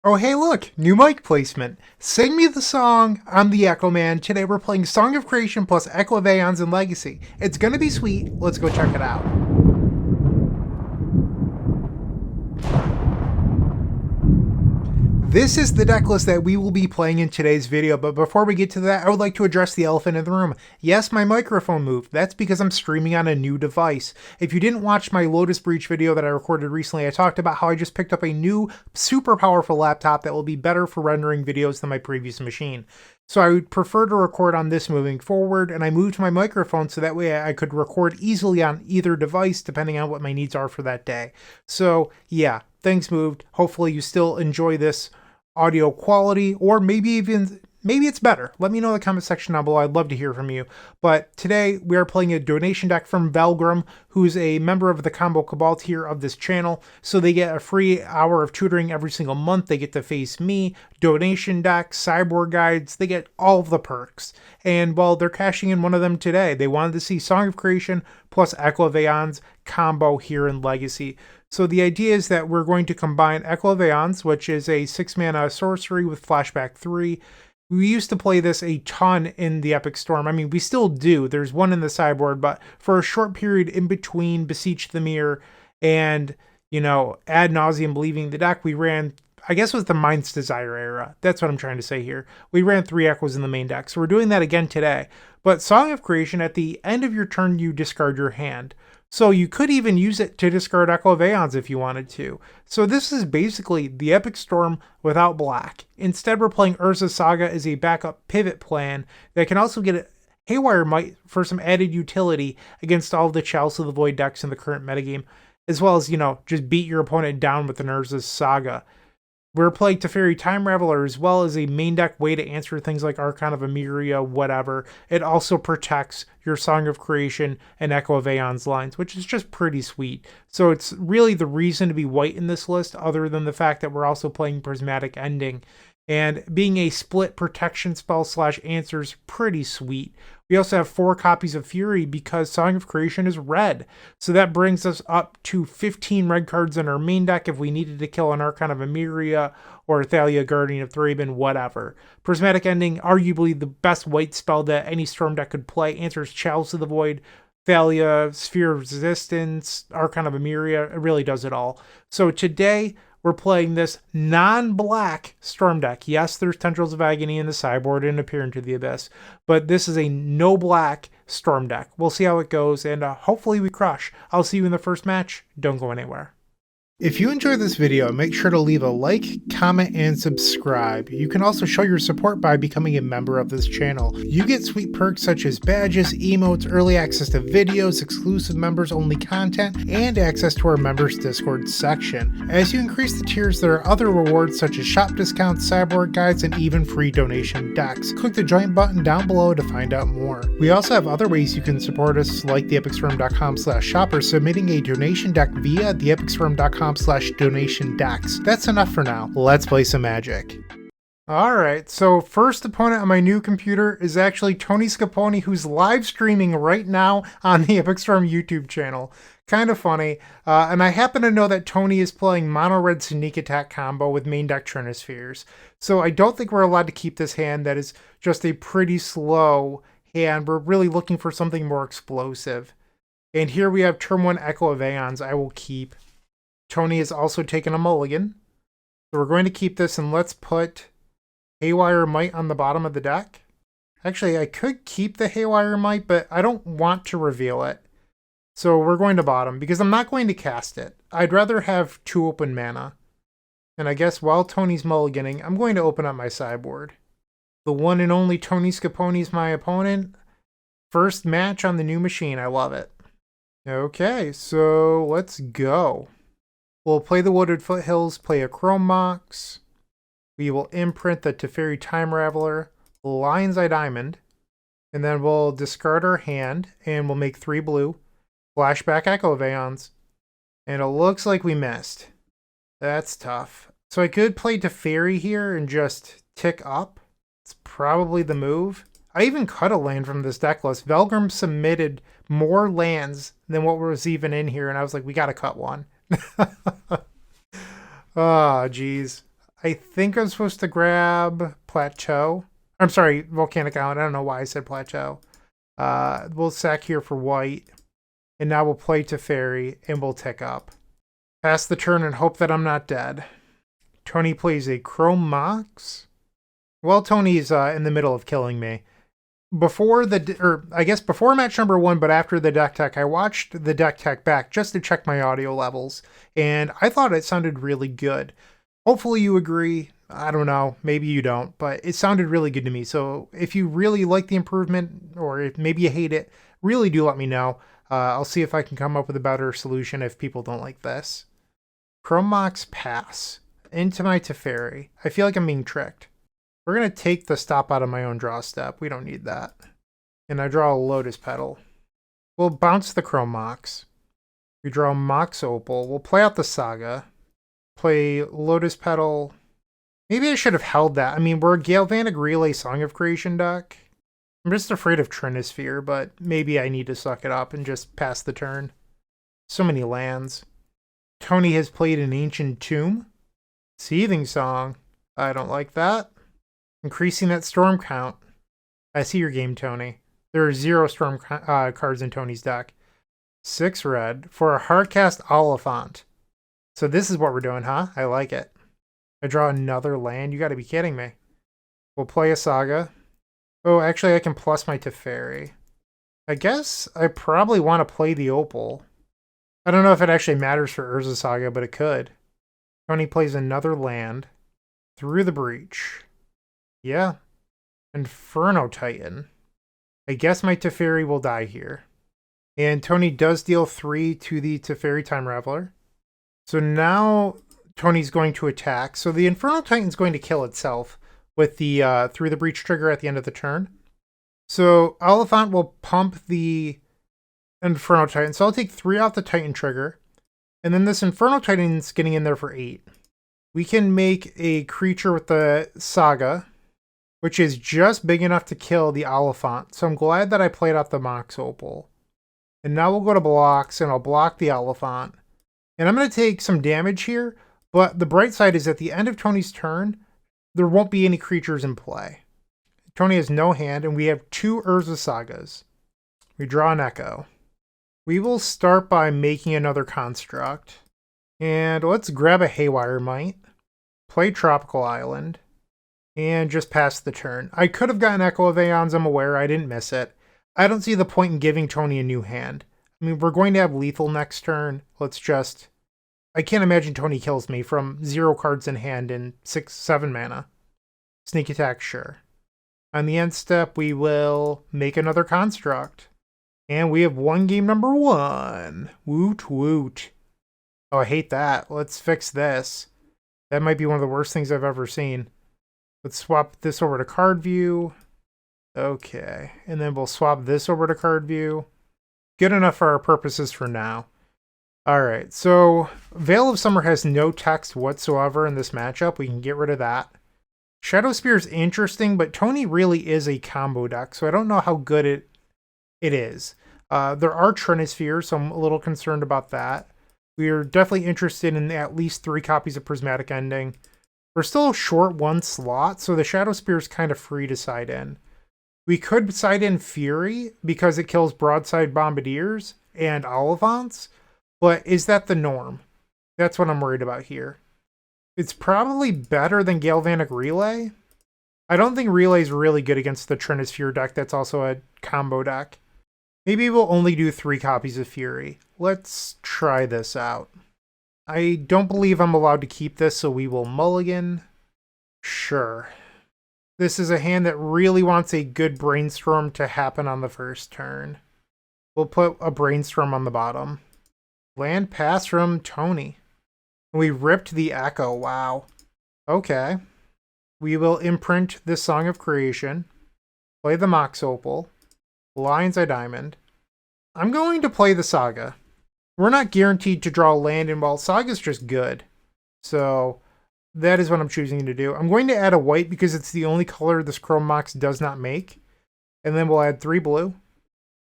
Oh, hey, look, new mic placement. Sing me the song. I'm the Echo Man. Today we're playing Song of Creation plus Echo of Aeons and Legacy. It's gonna be sweet. Let's go check it out. This is the deck list that we will be playing in today's video, but before we get to that, I would like to address the elephant in the room. Yes, my microphone moved. That's because I'm streaming on a new device. If you didn't watch my Lotus Breach video that I recorded recently, I talked about how I just picked up a new, super powerful laptop that will be better for rendering videos than my previous machine. So I would prefer to record on this moving forward, and I moved my microphone so that way I could record easily on either device depending on what my needs are for that day. So yeah, things moved. Hopefully you still enjoy this audio quality, or maybe it's better. Let me know in the comment section down below. I'd love to hear from you. But today we are playing a donation deck from Valgrim, who's a member of the Combo Cabal tier of this channel. So they get a free hour of tutoring every single month. They get to face me, donation decks, sideboard guides. They get all of the perks. And well, they're cashing in one of them today. They wanted to see Song of Creation plus Echo of Aeons combo here in Legacy. So the idea is that we're going to combine Echo of Eons, which is a 6-mana sorcery with Flashback 3. We used to play this a ton in the Epic Storm. I mean, we still do. There's one in the sideboard, but for a short period in between Beseech the Mirror and, Ad Nauseam leaving the deck, we ran, I guess it was the Mind's Desire era. That's what I'm trying to say here. We ran 3 Echoes in the main deck, so we're doing that again today. But Song of Creation, at the end of your turn, you discard your hand. So you could even use it to discard Echo of Aeons if you wanted to. So this is basically the Epic Storm without black. Instead, we're playing Urza Saga as a backup pivot plan that can also get a Haywire Might for some added utility against all of the Chalice of the Void decks in the current metagame, as well as, just beat your opponent down with an Urza Saga. We're playing Teferi Time Raveler as well as a main deck way to answer things like Archon of Emeria, whatever. It also protects your Song of Creation and Echo of Aeons lines, which is just pretty sweet. So it's really the reason to be white in this list, other than the fact that we're also playing Prismatic Ending. And being a split protection spell / answers, pretty sweet. We also have 4 copies of Fury because Song of Creation is red. So that brings us up to 15 red cards in our main deck if we needed to kill an Archon of Emeria or Thalia, Guardian of Thraben, whatever. Prismatic Ending, arguably the best white spell that any Storm deck could play, answers Chalice of the Void, Thalia, Sphere of Resistance, Archon of Emeria. It really does it all. So today, we're playing this non-black Storm deck. Yes, there's Tendrils of Agony in the sideboard and Appear into the Abyss, but this is a no-black Storm deck. We'll see how it goes, and hopefully we crush. I'll see you in the first match. Don't go anywhere. If you enjoyed this video, make sure to leave a like, comment, and subscribe. You can also show your support by becoming a member of this channel. You get sweet perks such as badges, emotes, early access to videos, exclusive members-only content, and access to our members Discord section. As you increase the tiers, there are other rewards such as shop discounts, sideboard guides, and even free donation decks. Click the join button down below to find out more. We also have other ways you can support us, like theepicstorm.com/shop or submitting a donation deck via theepicstorm.com/donation decks. That's enough for now. Let's play some Magic. Alright, so first opponent on my new computer is actually Tony Scapone, who's live streaming right now on the Epic Storm YouTube channel. Kind of funny. And I happen to know that Tony is playing Mono Red Sneak Attack combo with main deck Trinispheres. So I don't think we're allowed to keep this hand. That is just a pretty slow hand. We're really looking for something more explosive. And here we have turn 1 Echo of Aeons. I will keep. Tony has also taken a mulligan. So we're going to keep this, and let's put Haywire Might on the bottom of the deck. Actually, I could keep the Haywire Might, but I don't want to reveal it. So we're going to bottom, because I'm not going to cast it. I'd rather have 2 open mana. And I guess while Tony's mulliganing, I'm going to open up my sideboard. The one and only Tony Scapone is my opponent. First match on the new machine. I love it. Okay, so let's go. We'll play the Wooded Foothills, play a Chrome Mox. We will imprint the Teferi Time Raveler, Lion's Eye Diamond, and then we'll discard our hand, and we'll make 3 blue, flashback Echo of Aeons, and it looks like we missed. That's tough. So I could play Teferi here and just tick up. It's probably the move. I even cut a land from this deck list. Valgrim submitted more lands than what was even in here, and I was like, we gotta cut one. Oh, geez. I think I'm supposed to grab Plateau. I'm sorry, Volcanic Island. I don't know why I said Plateau. We'll sack here for white. And now we'll play Teferi, and we'll tick up. Pass the turn and hope that I'm not dead. Tony plays a Chrome Mox. Well, Tony's in the middle of killing me. Before before match number 1, but after the deck tech, I watched the deck tech back just to check my audio levels, and I thought it sounded really good. Hopefully you agree. I don't know. Maybe you don't, but it sounded really good to me. So if you really like the improvement, or if maybe you hate it, really do let me know. I'll see if I can come up with a better solution if people don't like this. Chrome Mox pass into my Teferi. I feel like I'm being tricked. We're going to take the stop out of my own draw step. We don't need that. And I draw a Lotus Petal. We'll bounce the Chrome Mox. We draw Mox Opal. We'll play out the Saga. Play Lotus Petal. Maybe I should have held that. I mean, we're a Galvanic Relay Song of Creation deck. I'm just afraid of Trinisphere, but maybe I need to suck it up and just pass the turn. So many lands. Tony has played an Ancient Tomb. Seething Song. I don't like that. Increasing that storm count. I see your game, Tony. There are 0 storm cards in Tony's deck. 6 red for a Hardcast Oliphant. So this is what we're doing, huh? I like it. I draw another land. You gotta be kidding me. We'll play a Saga. Oh, actually I can plus my Teferi. I guess I probably want to play the Opal. I don't know if it actually matters for Urza Saga, but it could. Tony plays another land. Through the Breach. Yeah. Inferno Titan. I guess my Teferi will die here. And Tony does deal 3 to the Teferi Time Raveler. So now Tony's going to attack. So the Inferno Titan's going to kill itself with the Through the Breach trigger at the end of the turn. So Oliphant will pump the Inferno Titan. So I'll take 3 off the Titan trigger. And then this Inferno Titan's getting in there for 8. We can make a creature with the Saga, which is just big enough to kill the Oliphant. So I'm glad that I played out the Mox Opal. And now we'll go to blocks, and I'll block the Oliphant. And I'm going to take some damage here, but the bright side is at the end of Tony's turn, there won't be any creatures in play. Tony has no hand, and we have 2 Urza Sagas. We draw an Echo. We will start by making another construct. And let's grab a Haywire Mite, play Tropical Island, and just pass the turn. I could have gotten Echo of Aeons, I'm aware. I didn't miss it. I don't see the point in giving Tony a new hand. I mean, we're going to have lethal next turn. Let's just... I can't imagine Tony kills me from 0 cards in hand and 6-7 mana. Sneak attack, sure. On the end step, we will make another construct. And we have won game number 1. Woot woot. Oh, I hate that. Let's fix this. That might be one of the worst things I've ever seen. Let's swap this over to card view. Okay. And then we'll swap this over to card view. Good enough for our purposes for now. Alright, so Veil of Summer has no text whatsoever in this matchup. We can get rid of that. Shadow Spear is interesting, but Tony really is a combo deck, so I don't know how good it is. There are Trinispheres, so I'm a little concerned about that. We are definitely interested in at least 3 copies of Prismatic Ending. We're still short 1 slot, so the Shadow Spear is kind of free to side in. We could side in Fury, because it kills Broadside Bombardiers and Olivants, but is that the norm? That's what I'm worried about here. It's probably better than Galvanic Relay. I don't think Relay is really good against the Trinisphere deck that's also a combo deck. Maybe we'll only do 3 copies of Fury. Let's try this out. I don't believe I'm allowed to keep this, so we will mulligan. Sure. This is a hand that really wants a good Brainstorm to happen on the first turn. We'll put a Brainstorm on the bottom. Land pass from Tony. We ripped the Echo, wow. Okay. We will imprint this Song of Creation. Play the Mox Opal. Lion's Eye Diamond. I'm going to play the Saga. We're not guaranteed to draw land, and while Saga's just good. So that is what I'm choosing to do. I'm going to add a white because it's the only color this Chrome Mox does not make. And then we'll add 3 blue.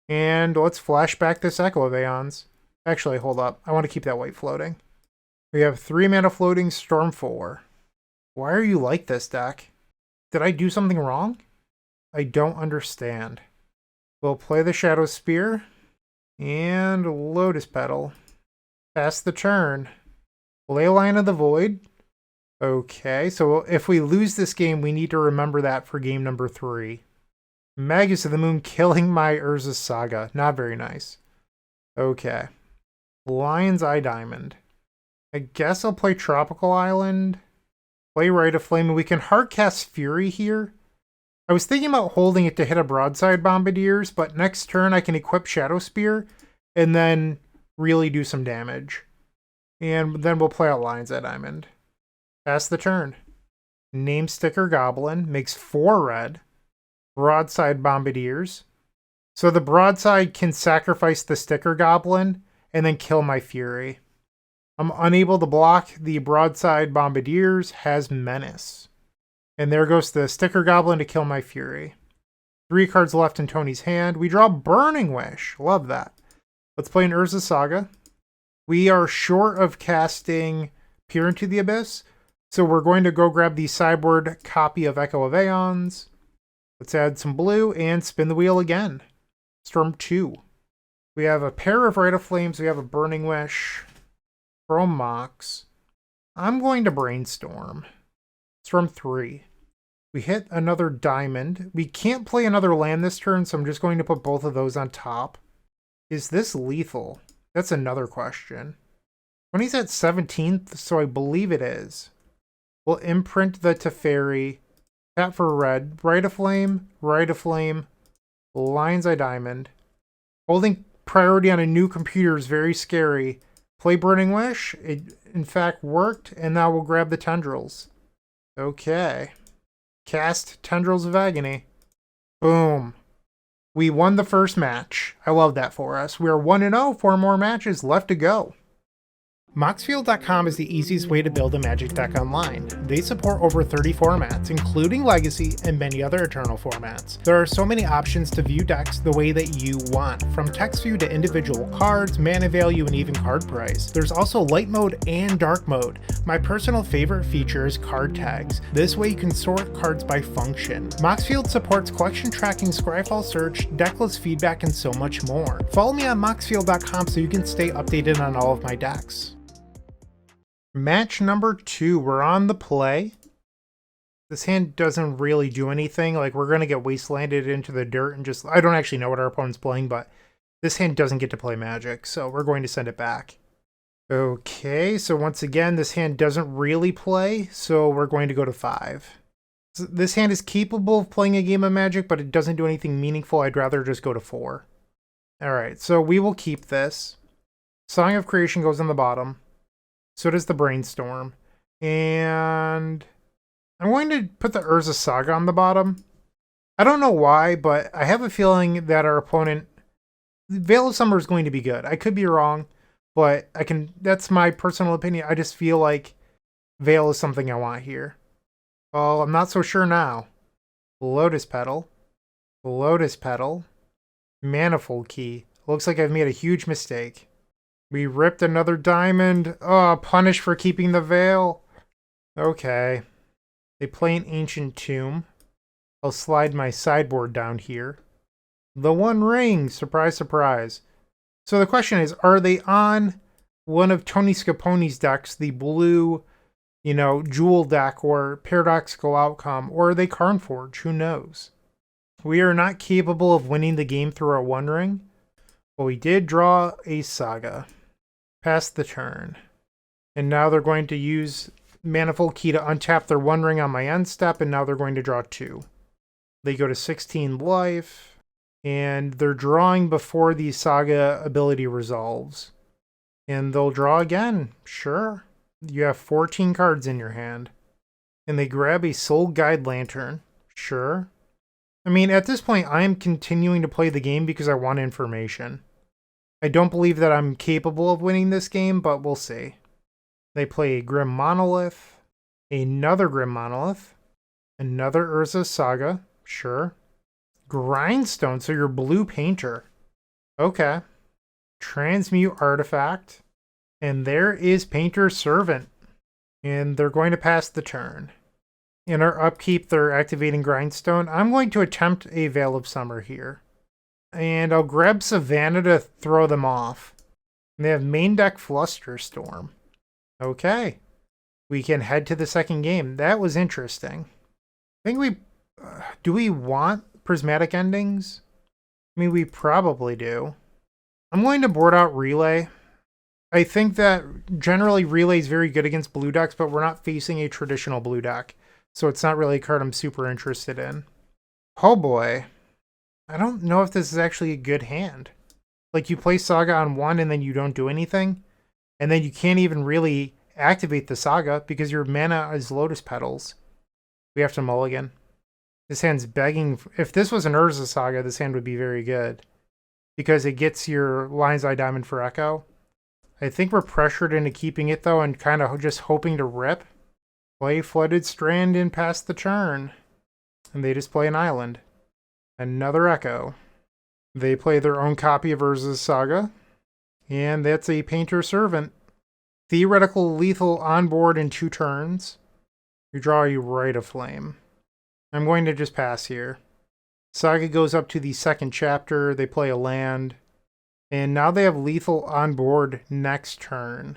And let's flash back this Echo of Aeons. Actually, hold up. I want to keep that white floating. We have 3 mana floating, Storm 4. Why are you like this, deck? Did I do something wrong? I don't understand. We'll play the Shadow Spear and Lotus Petal. Pass the turn. Leyline of the Void. Okay, so if we lose this game, we need to remember that for game number 3. Magus of the Moon killing my Urza Saga. Not very nice. Okay. Lion's Eye Diamond. I guess I'll play Tropical Island. Play Rite of Flame, and we can Hardcast Fury here. I was thinking about holding it to hit a Broadside Bombardiers, but next turn I can equip Shadow Spear and then really do some damage. And then we'll play out Lion's Eye Diamond. Pass the turn. Name Sticker Goblin makes 4 red. Broadside Bombardiers. So the Broadside can sacrifice the Sticker Goblin and then kill my Fury. I'm unable to block the Broadside Bombardiers, has Menace. And there goes the Sticker Goblin to kill my Fury. 3 cards left in Tony's hand. We draw Burning Wish. Love that. Let's play an Urza Saga. We are short of casting Peer into the Abyss, so we're going to go grab the sideboard copy of Echo of Aeons. Let's add some blue and spin the wheel again. Storm 2. We have a pair of Rite of Flames. We have a Burning Wish. Chrome Mox. I'm going to Brainstorm. Storm 3. We hit another diamond. We can't play another land this turn, so I'm just going to put both of those on top. Is this lethal? That's another question. When he's at 17th, so I believe it is. We'll imprint the Teferi. Tap for red. Rite of Flame. Lion's Eye Diamond. Holding priority on a new computer is very scary. Play Burning Wish. It, in fact, worked, and now we'll grab the Tendrils. Okay. Cast Tendrils of Agony. Boom. We won the first match. I love that for us. We are 1-0, 4 more matches left to go. Moxfield.com is the easiest way to build a Magic deck online. They support over 30 formats, including Legacy and many other Eternal formats. There are so many options to view decks the way that you want, from text view to individual cards, mana value, and even card price. There's also light mode and dark mode. My personal favorite feature is card tags. This way you can sort cards by function. Moxfield supports collection tracking, Scryfall search, decklist feedback, and so much more. Follow me on Moxfield.com so you can stay updated on all of my decks. Match number 2, we're on the play. This hand doesn't really do anything. Like, we're going to get wastelanded into the dirt and just... I don't actually know what our opponent's playing, but this hand doesn't get to play Magic, so we're going to send it back. Okay, so once again, this hand doesn't really play, so we're going to go to 5. So this hand is capable of playing a game of Magic, but it doesn't do anything meaningful. I'd rather just go to 4. Alright, so we will keep this. Song of Creation goes on the bottom. So does the Brainstorm. And I'm going to put the Urza Saga on the bottom. I don't know why, but I have a feeling that our opponent... Veil of Summer is going to be good. I could be wrong, but that's my personal opinion. I just feel like Veil is something I want here. Well, I'm not so sure now. Lotus Petal. Manifold Key. Looks like I've made a huge mistake. We ripped another diamond. Oh, punish for keeping the veil. Okay. They play an Ancient Tomb. I'll slide my sideboard down here. The One Ring. Surprise, surprise. So the question is, are they on one of Tony Scapone's decks, the blue, Jewel deck or Paradoxical Outcome, or are they Karnforge? Who knows? We are not capable of winning the game through our One Ring, but we did draw a Saga. Pass the turn. And now they're going to use Manifold Key to untap their One Ring on my end step, and now they're going to draw 2. They go to 16 life, and they're drawing before the Saga ability resolves. And they'll draw again. Sure. You have 14 cards in your hand. And they grab a Soul Guide Lantern. Sure. I mean, at this point, I am continuing to play the game because I want information. I don't believe that I'm capable of winning this game, but we'll see. They play a Grim Monolith, another Grim Monolith, another Urza Saga, sure. Grindstone, so you're Blue Painter. Okay. Transmute Artifact, and there is Painter's Servant. And they're going to pass the turn. In our upkeep, they're activating Grindstone. I'm going to attempt a Veil of Summer here. And I'll grab Savannah to throw them off. And they have main deck Flusterstorm. Okay. We can head to the second game. That was interesting. I think we... do we want Prismatic Endings? I mean, we probably do. I'm going to board out Relay. I think that generally Relay is very good against blue decks, but we're not facing a traditional blue deck. So it's not really a card I'm super interested in. Oh boy. I don't know if this is actually a good hand. Like, you play Saga on one and then you don't do anything. And then you can't even really activate the Saga because your mana is Lotus Petals. We have to mulligan. This hand's begging. If this was an Urza Saga, this hand would be very good. Because it gets your Lion's Eye Diamond for Echo. I think we're pressured into keeping it though and kind of just hoping to rip. Play Flooded Strand and pass the turn. And they just play an island. Another Echo. They play their own copy of Urza's Saga. And that's a Painter Servant. Theoretical lethal on board in 2 turns. You draw a Rite of Flame. I'm going to just pass here. Saga goes up to the second chapter. They play a land. And now they have lethal on board next turn.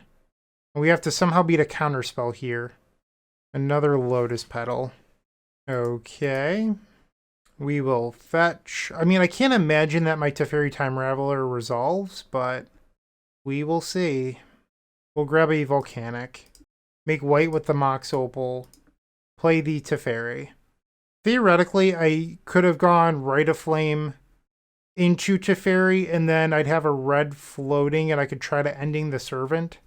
We have to somehow beat a counterspell here. Another Lotus Petal. Okay. We will fetch. I mean, I can't imagine that my Teferi Time Raveler resolves, but we will see. We'll grab a Volcanic. Make white with the Mox Opal. Play the Teferi. Theoretically, I could have gone Rite of Flame into Teferi, and then I'd have a red floating, and I could try to ending the Servant.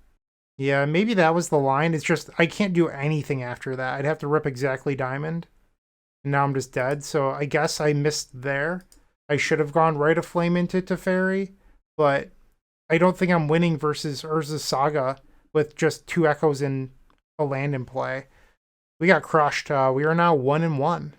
Yeah, maybe that was the line. It's just, I can't do anything after that. I'd have to rip exactly Diamond. And now I'm just dead, so I guess I missed there. I should have gone Rite of Flame into Teferi, but I don't think I'm winning versus Urza's Saga with just 2 Echoes and a land in play. We got crushed. We are now 1-1.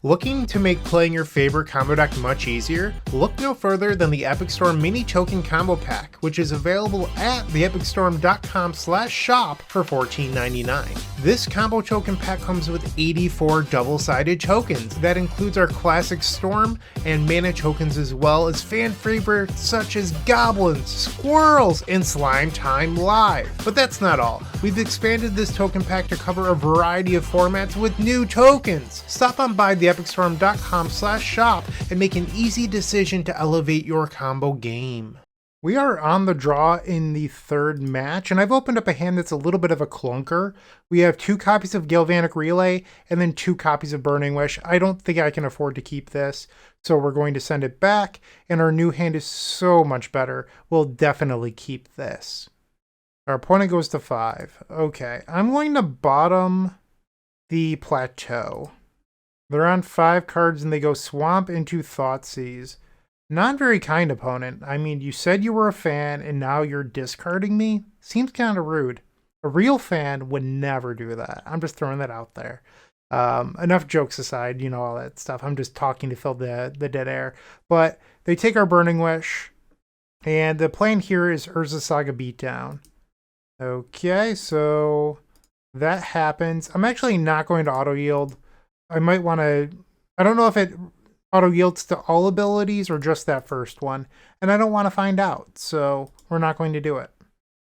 Looking to make playing your favorite combo deck much easier? Look no further than the Epic Storm Mini Token Combo Pack, which is available at theepicstorm.com/shop for $14.99. This combo token pack comes with 84 double-sided tokens. That includes our classic Storm and mana tokens, as well as fan favorites such as Goblins, Squirrels, and Slime Time Live. But that's not all. We've expanded this token pack to cover a variety of formats with new tokens. Stop on by theepicstorm.com/shop and make an easy decision to elevate your combo game. We are on the draw in the third match, and I've opened up a hand that's a little bit of a clunker. We have 2 copies of Galvanic Relay and then 2 copies of Burning Wish. I don't think I can afford to keep this, so we're going to send it back, and our new hand is so much better. We'll definitely keep this. Our opponent goes to 5. Okay, I'm going to bottom the Plateau. They're on 5 cards and they go Swamp into Thoughtseize. Not very kind, opponent. I mean, you said you were a fan and now you're discarding me? Seems kind of rude. A real fan would never do that. I'm just throwing that out there. Enough jokes aside, you know, all that stuff. I'm just talking to fill the dead air. But they take our Burning Wish. And the plan here is Urza Saga Beatdown. Okay, so that happens. I'm actually not going to auto-yield. I might want to... I don't know if it auto-yields to all abilities or just that first one. And I don't want to find out, so we're not going to do it.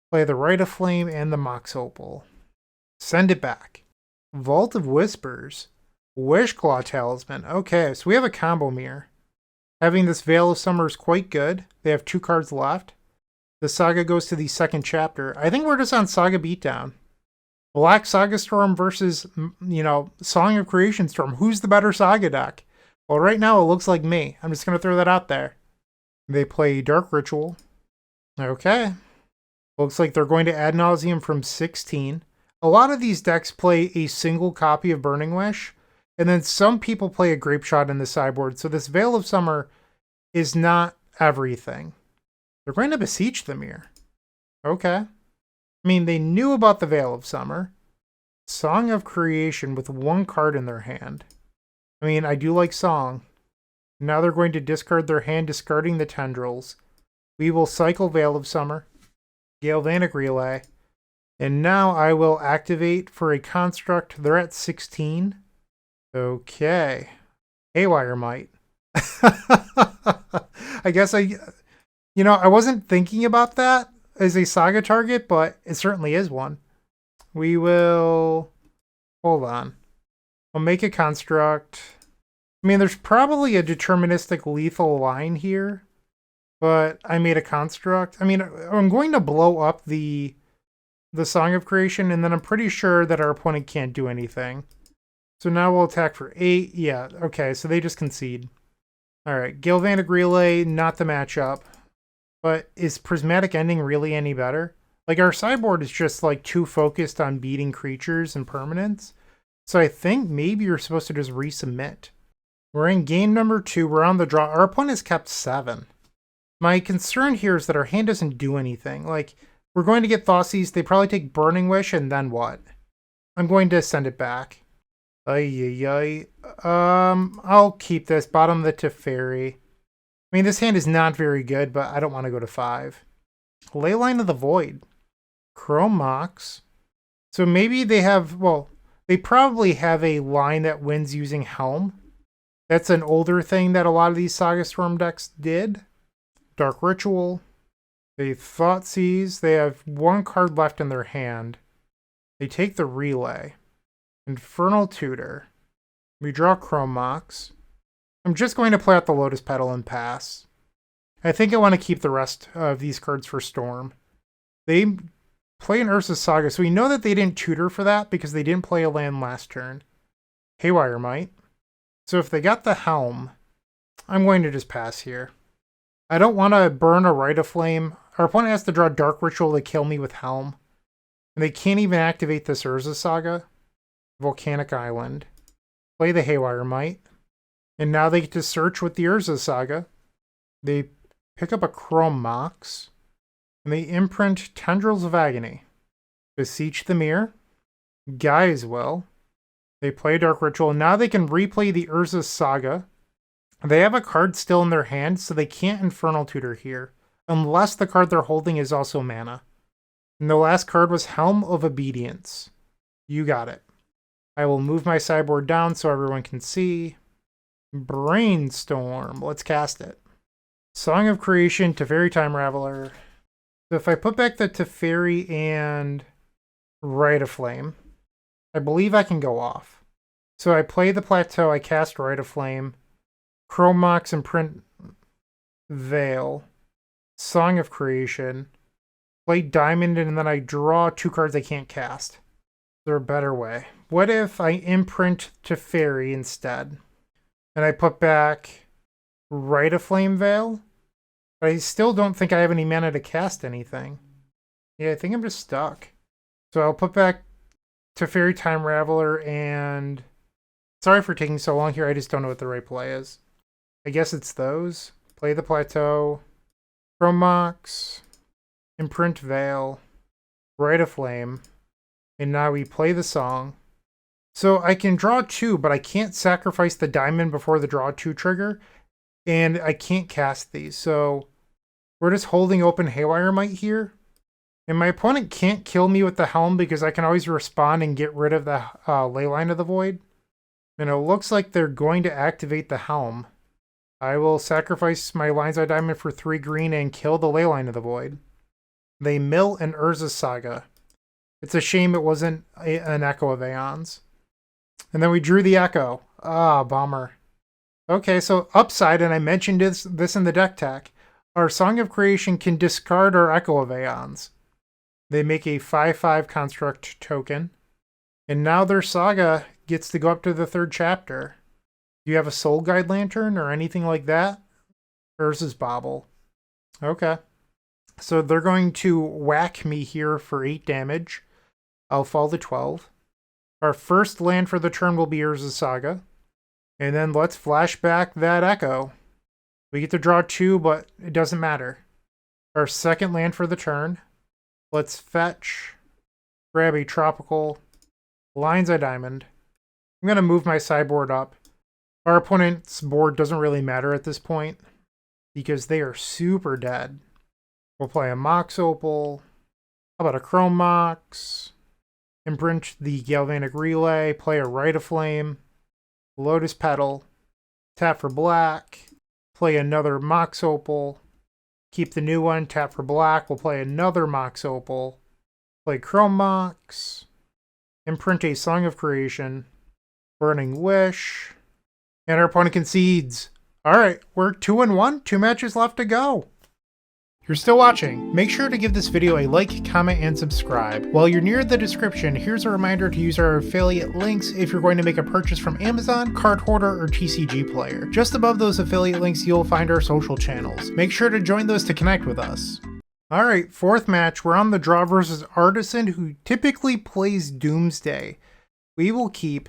Play the Rite of Flame and the Mox Opal. Send it back. Vault of Whispers. Wishclaw Talisman. Okay, so we have a combo mirror. Having this Veil of Summer is quite good. They have 2 cards left. The Saga goes to the second chapter. I think we're just on Saga Beatdown. Black Saga Storm versus, you know, Song of Creation Storm. Who's the better Saga deck? Well, right now it looks like me. I'm just going to throw that out there. They play Dark Ritual. Okay. Looks like they're going to Ad Nauseam from 16. A lot of these decks play a single copy of Burning Wish. And then some people play a Grapeshot in the sideboard. So this Veil of Summer is not everything. They're going to Beseech the Mirror. Okay. I mean, they knew about the Veil of Summer. Song of Creation with 1 card in their hand. I mean, I do like Song. Now they're going to discard their hand, discarding the Tendrils. We will cycle Veil of Summer. Galvanic Relay. And now I will activate for a construct. They're at 16. Okay. Haywire Might. I guess I wasn't thinking about that as a Saga target, but it certainly is one. We will, hold on. We'll make a construct. I mean, there's probably a deterministic lethal line here, but I made a construct. I mean, I'm going to blow up the Song of Creation, and then I'm pretty sure that our opponent can't do anything. So now we'll attack for 8. Yeah, okay, so they just concede. Alright, Galvanic Relay, not the matchup. But is Prismatic Ending really any better? Like, our sideboard is just, like, too focused on beating creatures and permanents. So I think maybe you're supposed to just resubmit. We're in game number 2. We're on the draw. Our opponent has kept 7. My concern here is that our hand doesn't do anything. Like, we're going to get Thoughtseize. They probably take Burning Wish, and then what? I'm going to send it back. I'll keep this. Bottom of the Teferi. I mean, this hand is not very good, but I don't want to go to 5. Leyline of the Void. Chrome Mox. So maybe they have, well, they probably have a line that wins using Helm. That's an older thing that a lot of these Saga Storm decks did. Dark Ritual. They Thoughtseize. They have 1 card left in their hand. They take the Relay. Infernal Tutor. We draw Chrome Mox. I'm just going to play out the Lotus Petal and pass. I think I want to keep the rest of these cards for Storm. They play an Urza Saga, so we know that they didn't tutor for that because they didn't play a land last turn. Haywire Might. So if they got the Helm, I'm going to just pass here. I don't want to burn a Rite of Flame. Our opponent has to draw Dark Ritual to kill me with Helm. And they can't even activate this Urza Saga. Volcanic Island. Play the Haywire Might. And now they get to search with the Urza Saga. They pick up a Chrome Mox. And they imprint Tendrils of Agony. Beseech the Mirror. Guy's Will. They play Dark Ritual. Now they can replay the Urza Saga. They have a card still in their hand, so they can't Infernal Tutor here. Unless the card they're holding is also mana. And the last card was Helm of Obedience. You got it. I will move my sideboard down so everyone can see. Brainstorm. Let's cast it. Song of Creation, Teferi Time Raveler. So if I put back the Teferi and Rite of Flame, I believe I can go off. So I play the Plateau, I cast Rite of Flame, Chrome Mox, imprint Veil, Song of Creation, play Diamond, and then I draw 2 cards I can't cast. Is there a better way? What if I imprint Teferi instead? And I put back Rite of Flame Veil? But I still don't think I have any mana to cast anything. Yeah, I think I'm just stuck. So I'll put back Teferi Time Raveler and... Sorry for taking so long here, I just don't know what the right play is. I guess it's those. Play the Plateau. Chrome Mox. Imprint Veil. Rite of Flame. And now we play the song. So I can draw 2, but I can't sacrifice the diamond before the draw 2 trigger. And I can't cast these, so we're just holding open Haywire Might here. And my opponent can't kill me with the Helm because I can always respond and get rid of the Leyline of the Void. And it looks like they're going to activate the Helm. I will sacrifice my Lion's Eye Diamond for 3 green and kill the Leyline of the Void. They mill an Urza Saga. It's a shame it wasn't an Echo of Aeons. And then we drew the Echo. Ah, bummer. Okay, so upside, and I mentioned this in the deck tech, our Song of Creation can discard our Echo of Aeons. They make a 5/5 construct token. And now their Saga gets to go up to the 3rd chapter. Do you have a Soul Guide Lantern or anything like that? Urza's Bauble. Okay. So they're going to whack me here for 8 damage. I'll fall to 12. Our first land for the turn will be Urza's Saga. And then let's flash back that Echo. We get to draw 2, but it doesn't matter. Our second land for the turn. Let's fetch. Grab a Tropical. Lion's Eye Diamond. I'm going to move my sideboard up. Our opponent's board doesn't really matter at this point because they are super dead. We'll play a Mox Opal. How about a Chrome Mox? Imprint the Galvanic Relay, play a Rite of Flame, Lotus Petal, tap for black, play another Mox Opal, keep the new one, tap for black, we'll play another Mox Opal, play Chrome Mox, imprint a Song of Creation, Burning Wish, and our opponent concedes. Alright, we're 2-1, 2 matches left to go. If you're still watching, make sure to give this video a like, comment, and subscribe. While you're near the description, here's a reminder to use our affiliate links if you're going to make a purchase from Amazon, Card Hoarder, or TCG Player. Just above those affiliate links, you'll find our social channels. Make sure to join those to connect with us. Alright, fourth match, we're on the draw versus Artisan, who typically plays Doomsday. We will keep.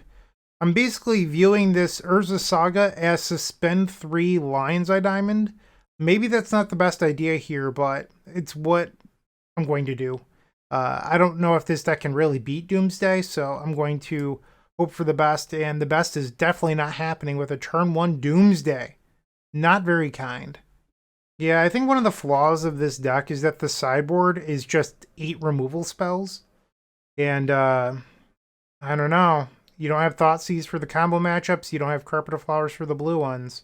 I'm basically viewing this Urza Saga as suspend 3 Lion's Eye Diamond. Maybe that's not the best idea here, but it's what I'm going to do. I don't know if this deck can really beat Doomsday, so I'm going to hope for the best, and the best is definitely not happening with a turn 1 Doomsday. Not very kind. Yeah, I think one of the flaws of this deck is that the sideboard is just 8 removal spells. And, I don't know. You don't have Thoughtseize for the combo matchups, you don't have Carpet of Flowers for the blue ones.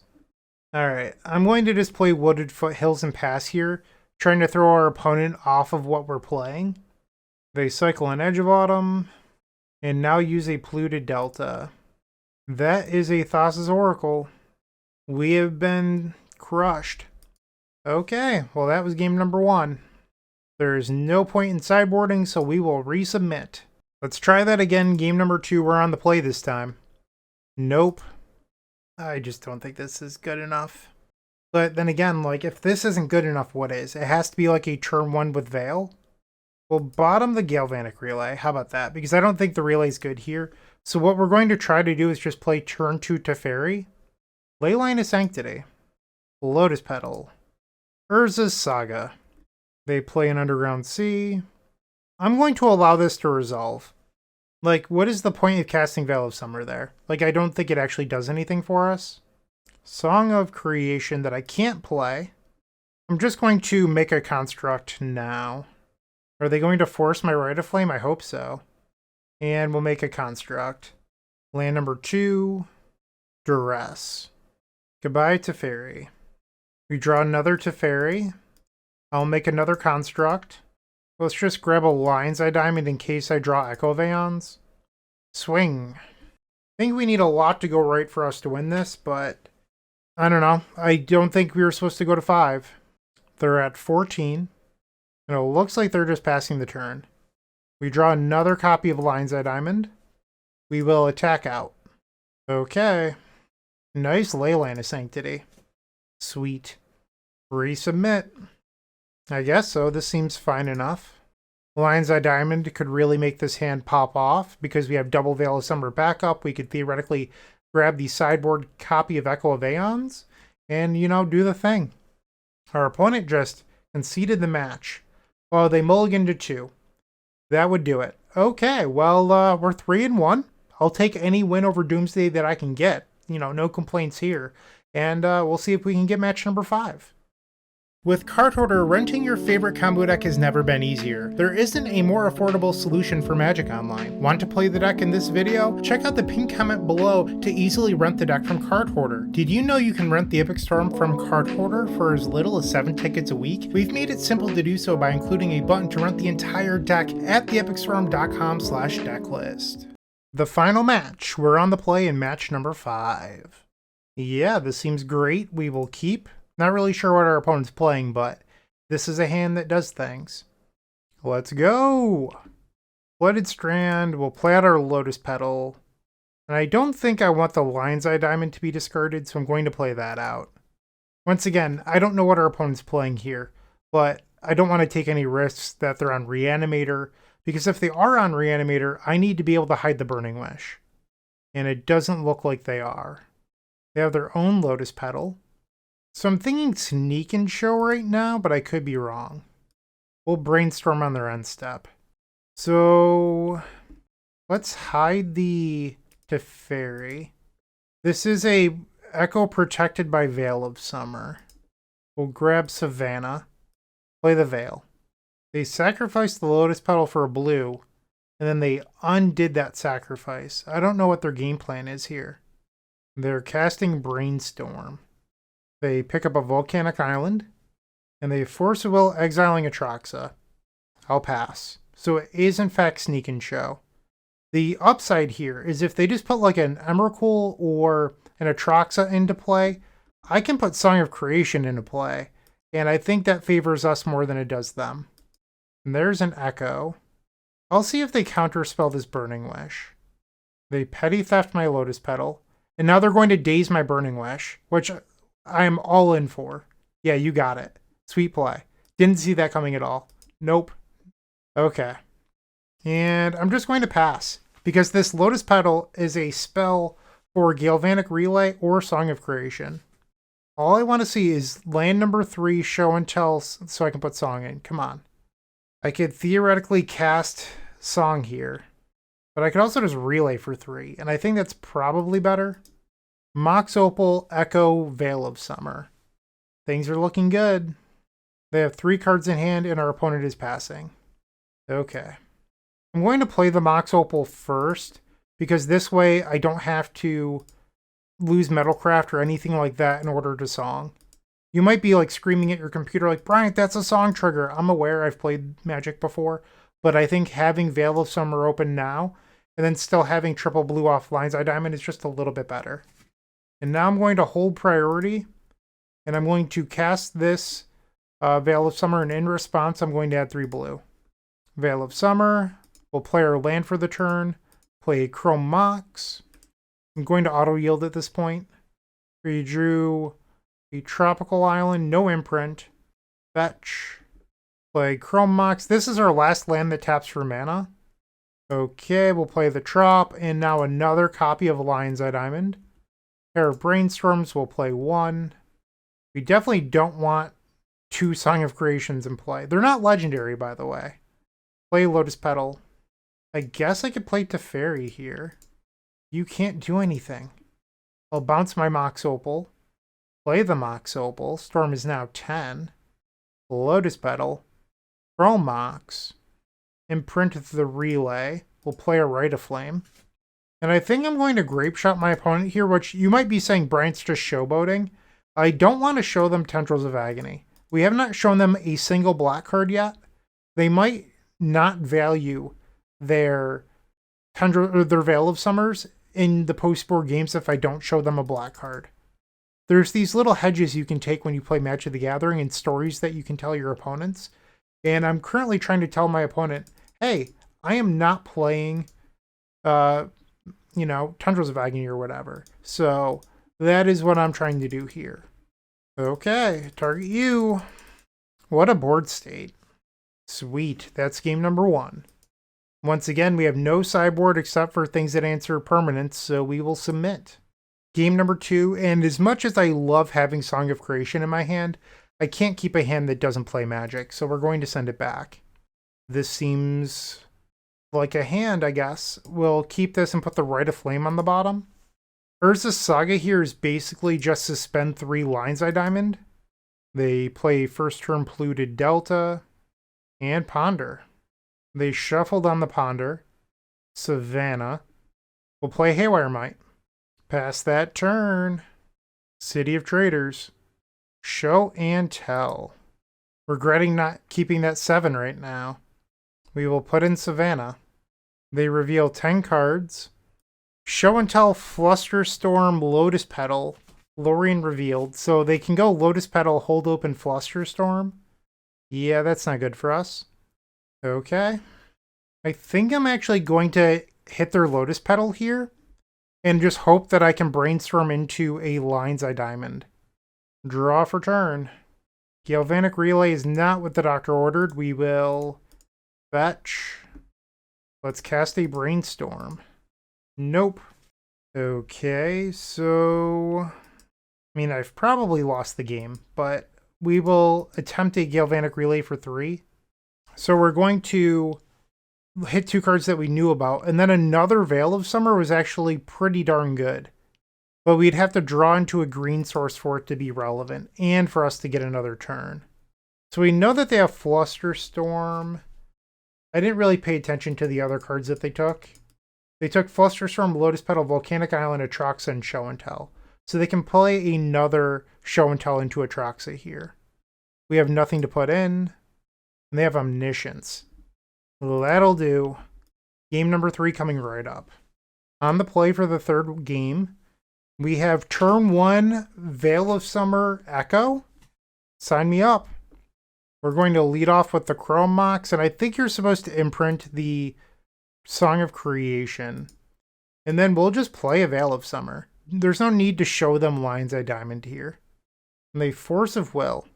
Alright, I'm going to just play Wooded Foothills and pass here, trying to throw our opponent off of what we're playing. They cycle an Edge of Autumn, and now use a Polluted Delta. That is a Thassa's Oracle. We have been crushed. Okay, well that was game number 1. There is no point in sideboarding, so we will resubmit. Let's try that again, game number 2, we're on the play this time. Nope. I just don't think this is good enough. But then again, like, if this isn't good enough, what is? It has to be like a turn 1 with Veil. We'll bottom the Galvanic Relay. How about that? Because I don't think the Relay is good here. So what we're going to try to do is just play turn 2 Teferi. Leyline of Sanctity. Lotus Petal. Urza's Saga. They play an Underground Sea. I'm going to allow this to resolve. Like, what is the point of casting Veil of Summer there? Like, I don't think it actually does anything for us. Song of Creation that I can't play. I'm just going to make a construct now. Are they going to force my Rite of Flame? I hope so. And we'll make a construct. Land number 2. Duress. Goodbye, Teferi. We draw another Teferi. I'll make another construct. Let's just grab a Lion's Eye Diamond in case I draw Echo of Aeons. Swing. I think we need a lot to go right for us to win this, but I don't know. I don't think we were supposed to go to 5. They're at 14. And it looks like they're just passing the turn. We draw another copy of Lion's Eye Diamond. We will attack out. Okay. Nice Leyline of Sanctity. Sweet. Resubmit. I guess so. This seems fine enough. Lion's Eye Diamond could really make this hand pop off because we have double Veil of Summer backup. We could theoretically grab the sideboard copy of Echo of Aeons and, you know, do the thing. Our opponent just conceded the match. Well, they mulliganed to 2. That would do it. Okay, well, we're 3-1. I'll take any win over Doomsday that I can get. You know, no complaints here. And we'll see if we can get match number 5. With Card Hoarder, renting your favorite combo deck has never been easier. There isn't a more affordable solution for Magic Online. Want to play the deck in this video? Check out the pinned comment below to easily rent the deck from Card Hoarder. Did you know you can rent the Epic Storm from Card Hoarder for as little as 7 tickets a week? We've made it simple to do so by including a button to rent the entire deck at theepicstorm.com/decklist. The final match. We're on the play in match number 5. Yeah, this seems great. We will keep. Not really sure what our opponent's playing, but this is a hand that does things. Let's go! Flooded Strand, we'll play out our Lotus Petal. And I don't think I want the Lion's Eye Diamond to be discarded, so I'm going to play that out. Once again, I don't know what our opponent's playing here, but I don't want to take any risks that they're on Reanimator, because if they are on Reanimator, I need to be able to hide the Burning Wish. And it doesn't look like they are. They have their own Lotus Petal. So I'm thinking Sneak and Show right now, but I could be wrong. We'll Brainstorm on their end step. So let's hide the Teferi. This is a Echo protected by Veil of Summer. We'll grab Savannah. Play the Veil. They sacrificed the Lotus Petal for a blue, and then they undid that sacrifice. I don't know what their game plan is here. They're casting Brainstorm. They pick up a Volcanic Island, and they force a will exiling Atraxa. I'll pass. So it is in fact Sneak and Show. The upside here is if they just put like an Emrakul or an Atraxa into play, I can put Song of Creation into play, and I think that favors us more than it does them. And there's an Echo. I'll see if they counterspell this Burning Wish. They Petty Theft my Lotus Petal, and now they're going to Daze my Burning Wish, which I am all in for. Yeah, you got it. Sweet play. Didn't see that coming at all. Nope. Okay. And I'm just going to pass, because this Lotus Petal is a spell for Galvanic Relay or Song of Creation. All I want to see is land number 3, Show and Tell, so I can put Song in. Come on. I could theoretically cast Song here, but I could also just Relay for 3, and I think that's probably better. Mox Opal, Echo, Veil of Summer. Things are looking good. They have 3 cards in hand, and our opponent is passing. Okay. I'm going to play the Mox Opal first, because this way I don't have to lose Metalcraft or anything like that in order to Song. You might be like screaming at your computer like, Bryant, that's a Song trigger. I'm aware, I've played Magic before, but I think having Veil of Summer open now, and then still having triple blue off Lion's Eye Diamond is just a little bit better. And now I'm going to hold priority, and I'm going to cast this Veil of Summer, and in response I'm going to add 3 blue. Veil of Summer. We'll play our land for the turn, play Chrome Mox. I'm going to auto-yield at this point. We drew a Tropical Island, no imprint. Fetch. Play Chrome Mox. This is our last land that taps for mana. Okay, we'll play the Trop, and now another copy of Lion's Eye Diamond. Pair of Brainstorms, we'll play 1. We definitely don't want 2 Song of Creations in play. They're not legendary, by the way. Play Lotus Petal. I guess I could play Teferi here. You can't do anything. I'll bounce my Mox Opal. Play the Mox Opal. Storm is now 10. Lotus Petal. Chrome Mox. Imprint the Relay. We'll play a Rite of Flame. And I think I'm going to Grapeshot my opponent here, which you might be saying Bryant's just showboating. I don't want to show them Tendrils of Agony. We have not shown them a single black card yet. They might not value their their Veil of Summers in the post-board games if I don't show them a black card. There's these little hedges you can take when you play Magic the Gathering and stories that you can tell your opponents. And I'm currently trying to tell my opponent, hey, I am not playing, Tendrils of Agony or whatever. So that is what I'm trying to do here. Okay, target you. What a board state. Sweet, that's game number 1. Once again, we have no sideboard except for things that answer permanents, so we will submit. Game number 2, and as much as I love having Song of Creation in my hand, I can't keep a hand that doesn't play Magic, so we're going to send it back. This seems like a hand, I guess. We'll keep this and put the Rite of Flame on the bottom. Urza's Saga here is basically just suspend 3 Lion's Eye Diamond. They play first turn Polluted Delta and Ponder. They shuffled on the Ponder. Savannah. We'll play Haywire Might. Pass that turn. City of Traders. Show and Tell. Regretting not keeping that 7 right now. We will put in Savannah. They reveal 10 cards. Show and Tell, Flusterstorm, Lotus Petal. Lorien revealed. So they can go Lotus Petal, hold open Flusterstorm. Yeah, that's not good for us. Okay. I think I'm actually going to hit their Lotus Petal here and just hope that I can Brainstorm into a Lion's Eye Diamond. Draw for turn. Galvanic Relay is not what the doctor ordered. We will fetch. Let's cast a Brainstorm. Nope. Okay, so I've probably lost the game, but we will attempt a Galvanic Relay for 3. So we're going to hit 2 cards that we knew about, and then another Veil of Summer was actually pretty darn good. But we'd have to draw into a green source for it to be relevant, and for us to get another turn. So we know that they have Flusterstorm. I didn't really pay attention to the other cards that they took. They took Flusterstorm, Lotus Petal, Volcanic Island, Atraxa, and Show and Tell. So they can play another Show and Tell into Atraxa here. We have nothing to put in. And they have Omniscience. Well, that'll do. Game number 3 coming right up. On the play for the third game, we have turn 1, Veil of Summer, Echo. Sign me up. We're going to lead off with the Chrome Mox, and I think you're supposed to imprint the Song of Creation. And then we'll just play a Veil of Summer. There's no need to show them Lines I Diamond here. And they Force of Will.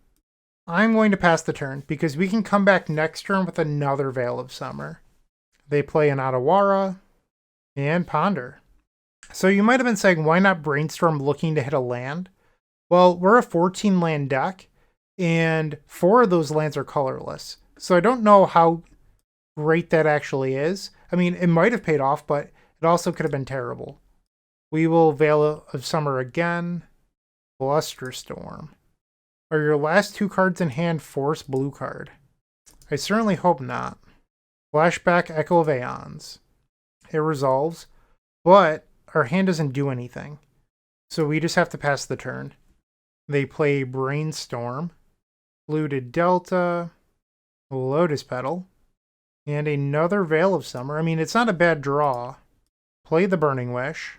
I'm going to pass the turn, because we can come back next turn with another Veil of Summer. They play an Otawara and Ponder. So you might have been saying, why not Brainstorm looking to hit a land? Well, we're a 14 land deck, and 4 of those lands are colorless. So I don't know how great that actually is. I mean, it might have paid off, but it also could have been terrible. We will Veil of Summer again. Flusterstorm. Are your last 2 cards in hand force blue card? I certainly hope not. Flashback Echo of Aeons. It resolves, but our hand doesn't do anything. So we just have to pass the turn. They play Brainstorm, Fluted Delta, Lotus Petal, and another Veil of Summer. I mean, it's not a bad draw. Play the Burning Wish.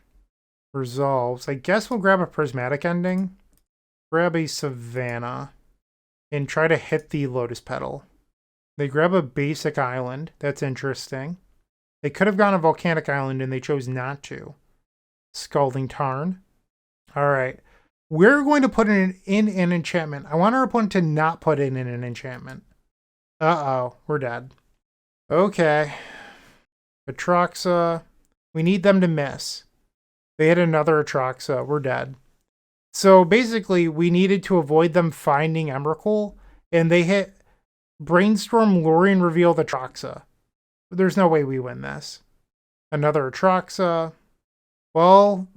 Resolves. I guess we'll grab a Prismatic Ending. Grab a Savannah. And try to hit the Lotus Petal. They grab a basic island. That's interesting. They could have gone a Volcanic Island and they chose not to. Scalding Tarn. Alright. We're going to put in an enchantment. I want our opponent to not put in an enchantment. Uh-oh. We're dead. Okay. Atraxa. We need them to miss. They hit another Atraxa. We're dead. So basically, we needed to avoid them finding Emrakul, and they hit Brainstorm, Lorien Reveal, the Atraxa. There's no way we win this. Another Atraxa. Well,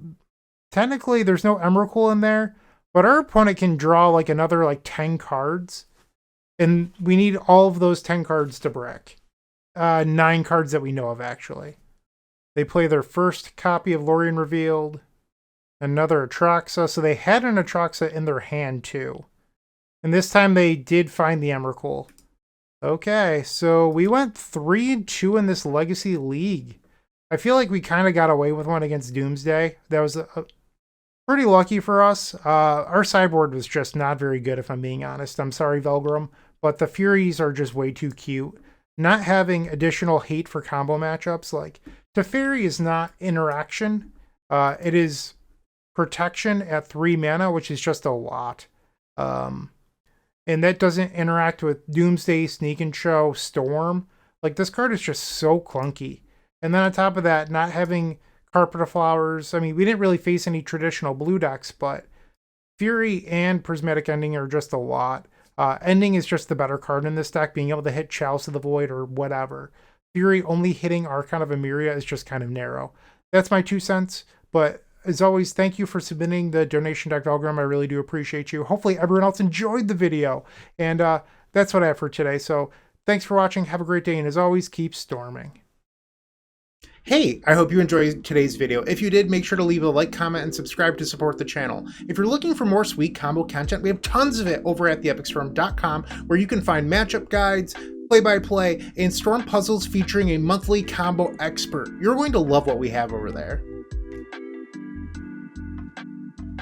technically, there's no Emrakul in there, but our opponent can draw like another like 10 cards, and we need all of those 10 cards to brick. 9 cards that we know of, actually. They play their first copy of Lorien Revealed. Another Atraxa. So they had an Atraxa in their hand, too. And this time they did find the Emrakul. Okay, so we went 3-2 in this Legacy League. I feel like we kind of got away with one against Doomsday. That was pretty lucky for us. Our sideboard was just not very good, if I'm being honest. I'm sorry, Velgrim. But the Furies are just way too cute. Not having additional hate for combo matchups. Like, Teferi is not interaction. It is protection at 3 mana, which is just a lot. And that doesn't interact with Doomsday, Sneak and Show, Storm. Like, this card is just so clunky. And then on top of that, not having Carpet of Flowers. I mean, we didn't really face any traditional blue decks, but Fury and Prismatic Ending are just a lot. Ending is just the better card in this deck, being able to hit Chalice of the Void or whatever. Fury only hitting Archon of Emeria is just kind of narrow. That's my 2 cents, but as always, thank you for submitting the donation deck, Velgrim. I really do appreciate you. Hopefully everyone else enjoyed the video, and that's what I have for today. So thanks for watching. Have a great day, and as always, keep storming. Hey, I hope you enjoyed today's video. If you did, make sure to leave a like, comment, and subscribe to support the channel. If you're looking for more sweet combo content, we have tons of it over at theepicstorm.com, where you can find matchup guides, play-by-play, and storm puzzles featuring a monthly combo expert. You're going to love what we have over there.